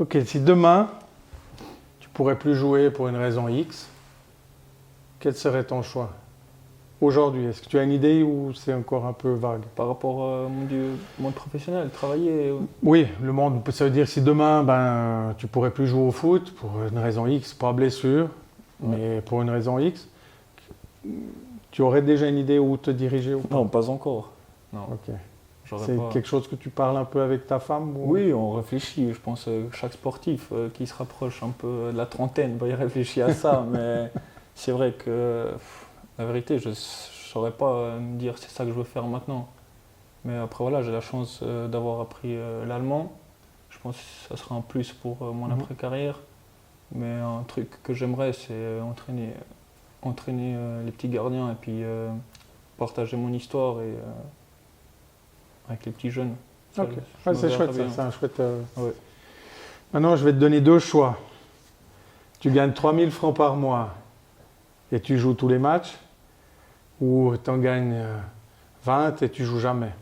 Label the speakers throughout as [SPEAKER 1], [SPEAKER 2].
[SPEAKER 1] Ok, si demain, tu pourrais plus jouer pour une raison X, quel serait ton choix? Aujourd'hui, est-ce que tu as une idée ou c'est encore un peu vague?
[SPEAKER 2] Par rapport au monde professionnel, travailler.
[SPEAKER 1] Oui, le monde, ça veut dire si demain, tu pourrais plus jouer au foot pour une raison X, pas blessure,
[SPEAKER 2] Ouais.
[SPEAKER 1] mais pour une raison X, tu aurais déjà une idée où te diriger ou pas?
[SPEAKER 2] Non, pas encore. Non,
[SPEAKER 1] Ok.
[SPEAKER 2] j'aurais
[SPEAKER 1] C'est
[SPEAKER 2] pas.
[SPEAKER 1] quelque chose que tu parles un peu avec ta femme ou...
[SPEAKER 2] Oui, on réfléchit. Je pense que chaque sportif qui se rapproche un peu de la trentaine, il réfléchit à ça. Mais c'est vrai que la vérité, je ne saurais pas me dire c'est ça que je veux faire maintenant. Mais après, voilà, j'ai la chance d'avoir appris l'allemand. Je pense que ça sera un plus pour mon après-carrière. Mais un truc que j'aimerais, c'est entraîner les petits gardiens et puis partager mon histoire avec les petits jeunes. Ça,
[SPEAKER 1] Ok,
[SPEAKER 2] je me
[SPEAKER 1] c'est
[SPEAKER 2] verrais
[SPEAKER 1] chouette ça,
[SPEAKER 2] bien.
[SPEAKER 1] c'est un chouette...
[SPEAKER 2] Ouais.
[SPEAKER 1] Maintenant, je vais te donner deux choix. Tu gagnes 3000 francs par mois et tu joues tous les matchs, ou tu en gagnes 20 et tu joues jamais.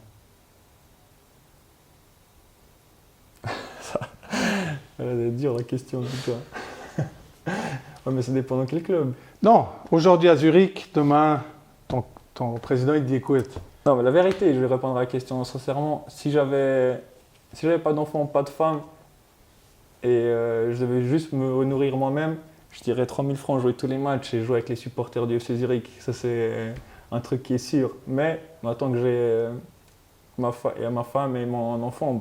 [SPEAKER 2] C'est dur la question, toi. Ouais, mais ça dépend dans quel club.
[SPEAKER 1] Non, aujourd'hui à Zurich, demain, ton président il te dit écoute,
[SPEAKER 2] Non, mais la vérité, je vais répondre à la question sincèrement. Si j'avais pas d'enfant, pas de femme, et je devais juste me nourrir moi-même, je dirais 3000 francs, jouer tous les matchs et jouer avec les supporters du FC Zurich. Ça, c'est un truc qui est sûr. Mais maintenant que j'ai ma femme et mon enfant,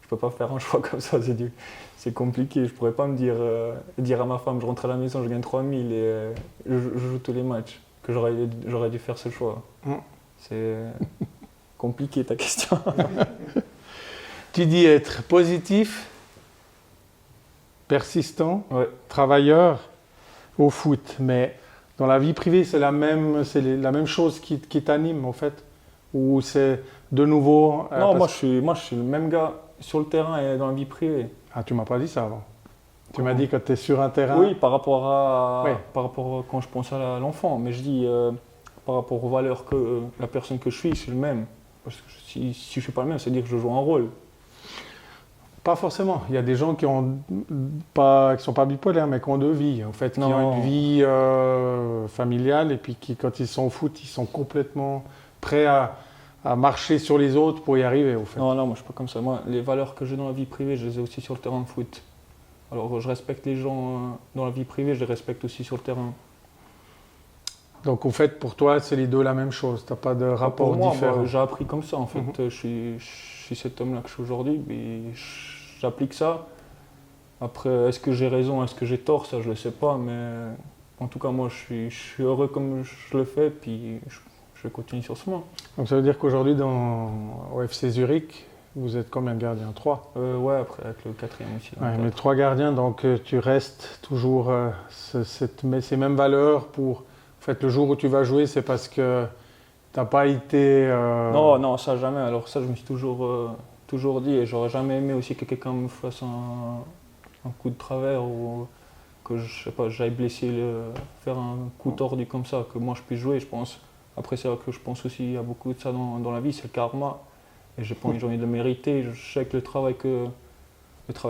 [SPEAKER 2] je peux pas faire un choix comme ça. C'est compliqué. Je pourrais pas me dire à ma femme, je rentre à la maison, je gagne 3000 et je joue tous les matchs. Que j'aurais dû faire ce choix. C'est compliqué ta question.
[SPEAKER 1] tu dis être positif, persistant,
[SPEAKER 2] Ouais.
[SPEAKER 1] travailleur au foot, mais dans la vie privée, c'est la même chose qui t'anime en fait, ou c'est de nouveau...
[SPEAKER 2] Non, moi je suis le même gars sur le terrain et dans la vie privée.
[SPEAKER 1] Ah, tu m'as pas dit ça avant. Tu m'as
[SPEAKER 2] Comment?
[SPEAKER 1] dit quand tu es sur un terrain...
[SPEAKER 2] Oui, par rapport à quand je pense à l'enfant, mais je dis par rapport aux valeurs que la personne que je suis le même. Parce que si je suis pas le même, c'est-à-dire que je joue un rôle.
[SPEAKER 1] Pas forcément. Il y a des gens qui sont pas bipolaires, mais qui ont deux vies. En fait, qui ont une vie familiale et puis qui, quand ils sont au foot, ils sont complètement prêts à marcher sur les autres pour y arriver. Au fait.
[SPEAKER 2] Non, moi je suis pas comme ça. Moi, les valeurs que j'ai dans la vie privée, je les ai aussi sur le terrain de foot. Alors, je respecte les gens dans la vie privée, je les respecte aussi sur le terrain.
[SPEAKER 1] Donc, au fait, pour toi, c'est les deux la même chose. Tu n'as pas de rapport
[SPEAKER 2] Pour moi,
[SPEAKER 1] différent.
[SPEAKER 2] j'ai appris comme ça, en fait. Je suis cet homme-là que je suis aujourd'hui, mais j'applique ça. Après, est-ce que j'ai raison, est-ce que j'ai tort, ça, je ne le sais pas. Mais en tout cas, moi, je suis heureux comme je le fais, puis je continue sur ce chemin.
[SPEAKER 1] Donc, ça veut dire qu'aujourd'hui, au FC Zurich, vous êtes combien de gardiens? 3?
[SPEAKER 2] Ouais, après, avec le quatrième aussi.
[SPEAKER 1] Ouais, mais 3 gardiens, donc tu restes toujours ces mêmes valeurs pour... En fait, le jour où tu vas jouer, c'est parce que tu n'as pas été...
[SPEAKER 2] Non, ça jamais. Alors ça, je me suis toujours dit, et j'aurais jamais aimé aussi que quelqu'un me fasse un coup de travers ou que je sais pas, j'aille blesser, faire un coup tordu comme ça, que moi je puisse jouer, je pense. Après, c'est vrai que je pense aussi à beaucoup de ça dans la vie, c'est le karma. Et j'ai pas envie de le mériter. Je sais que le travail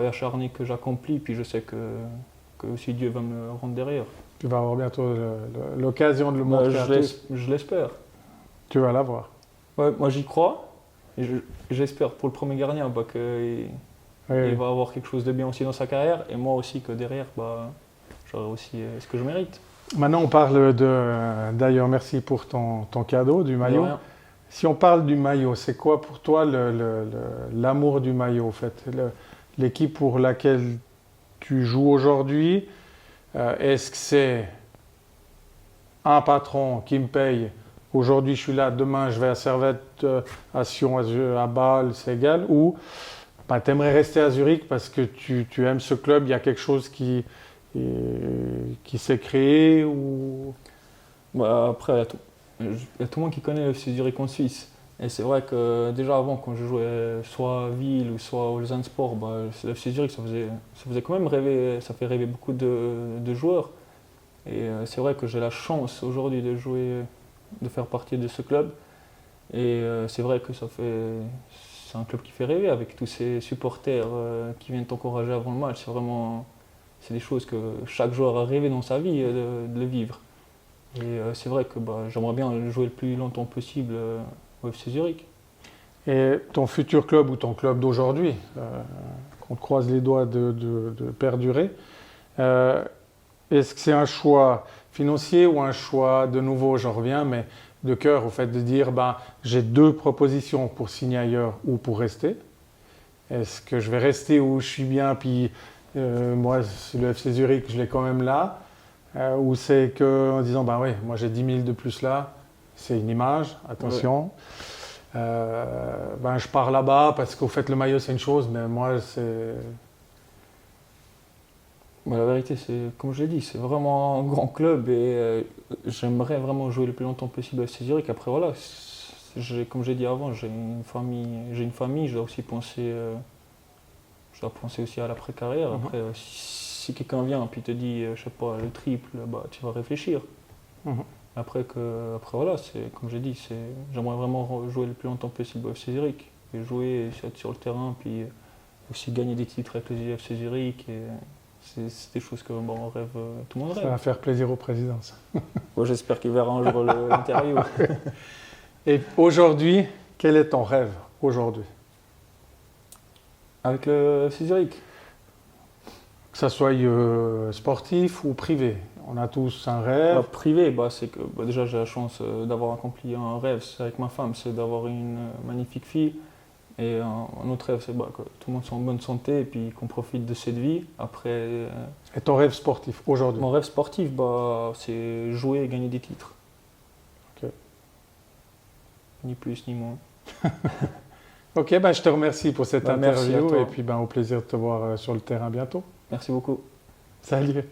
[SPEAKER 2] acharné que j'accomplis, puis je sais que aussi Dieu va me rendre derrière.
[SPEAKER 1] Tu vas avoir bientôt l'occasion de le montrer à tous.
[SPEAKER 2] Je l'espère.
[SPEAKER 1] Tu vas l'avoir.
[SPEAKER 2] Ouais, moi j'y crois. Et j'espère pour le premier gardien qu'il va avoir quelque chose de bien aussi dans sa carrière. Et moi aussi que derrière, j'aurai aussi ce que je mérite.
[SPEAKER 1] Maintenant, on parle d'ailleurs, merci pour ton cadeau du maillot. Si on parle du maillot, c'est quoi pour toi l'amour du maillot en fait? L'équipe pour laquelle tu joues aujourd'hui, est-ce que c'est un patron qui me paye, aujourd'hui je suis là, demain je vais à Servette, à Sion, à Bâle, c'est égal, ou tu aimerais rester à Zurich parce que tu aimes ce club, il y a quelque chose qui s'est créé ou...
[SPEAKER 2] Après, il y a tout le monde qui connaît le FC Zurich en Suisse. Et c'est vrai que déjà avant, quand je jouais soit à Ville ou soit au Lausanne Sport, le FC Zurich, ça faisait quand même rêver, ça fait rêver beaucoup de joueurs. Et c'est vrai que j'ai la chance aujourd'hui de faire partie de ce club. Et c'est vrai que c'est un club qui fait rêver avec tous ces supporters qui viennent t'encourager avant le match. C'est des choses que chaque joueur a rêvé dans sa vie de le vivre. Et c'est vrai que j'aimerais bien jouer le plus longtemps possible au FC Zurich.
[SPEAKER 1] Et ton futur club ou ton club d'aujourd'hui, qu'on te croise les doigts de perdurer, est-ce que c'est un choix financier ou un choix, de nouveau, j'en reviens, mais de cœur, au fait de dire j'ai 2 propositions pour signer ailleurs ou pour rester. Est-ce que je vais rester où je suis bien, puis moi, le FC Zurich, je l'ai quand même là, ou c'est qu'en disant oui, moi j'ai 10 000 de plus là, c'est une image, attention. Ouais. Je pars là-bas parce qu'au fait le maillot c'est une chose, mais moi c'est...
[SPEAKER 2] La vérité, c'est comme je l'ai dit, c'est vraiment un grand club et j'aimerais vraiment jouer le plus longtemps possible à FC Zurich. Après voilà, comme j'ai dit avant, j'ai une famille, je dois aussi penser, aussi à l'après-carrière. Après, si quelqu'un vient et te dit, je sais pas, le triple, tu vas réfléchir. Après voilà, c'est comme j'ai dit, j'aimerais vraiment jouer le plus longtemps possible au FC Zurich et jouer, être sur le terrain, puis aussi gagner des titres avec le FC Zurich. Et c'est des choses que on rêve, tout le monde rêve.
[SPEAKER 1] Ça va faire plaisir au président.
[SPEAKER 2] J'espère qu'il verra un jour l'interview.
[SPEAKER 1] Et aujourd'hui, quel est ton rêve aujourd'hui?
[SPEAKER 2] Avec le FC Zurich?
[SPEAKER 1] Que ça soit sportif ou privé, on a tous un rêve.
[SPEAKER 2] Privé, c'est que déjà j'ai la chance d'avoir accompli un rêve avec ma femme, c'est d'avoir une magnifique fille. Et un autre rêve, c'est que tout le monde soit en bonne santé et puis qu'on profite de cette vie. Après,
[SPEAKER 1] et ton rêve sportif aujourd'hui?
[SPEAKER 2] Mon rêve sportif, c'est jouer et gagner des titres.
[SPEAKER 1] Ok.
[SPEAKER 2] Ni plus ni moins.
[SPEAKER 1] Ok, je te remercie pour cette interview et puis au plaisir de te voir sur le terrain bientôt.
[SPEAKER 2] Merci beaucoup.
[SPEAKER 1] Salut.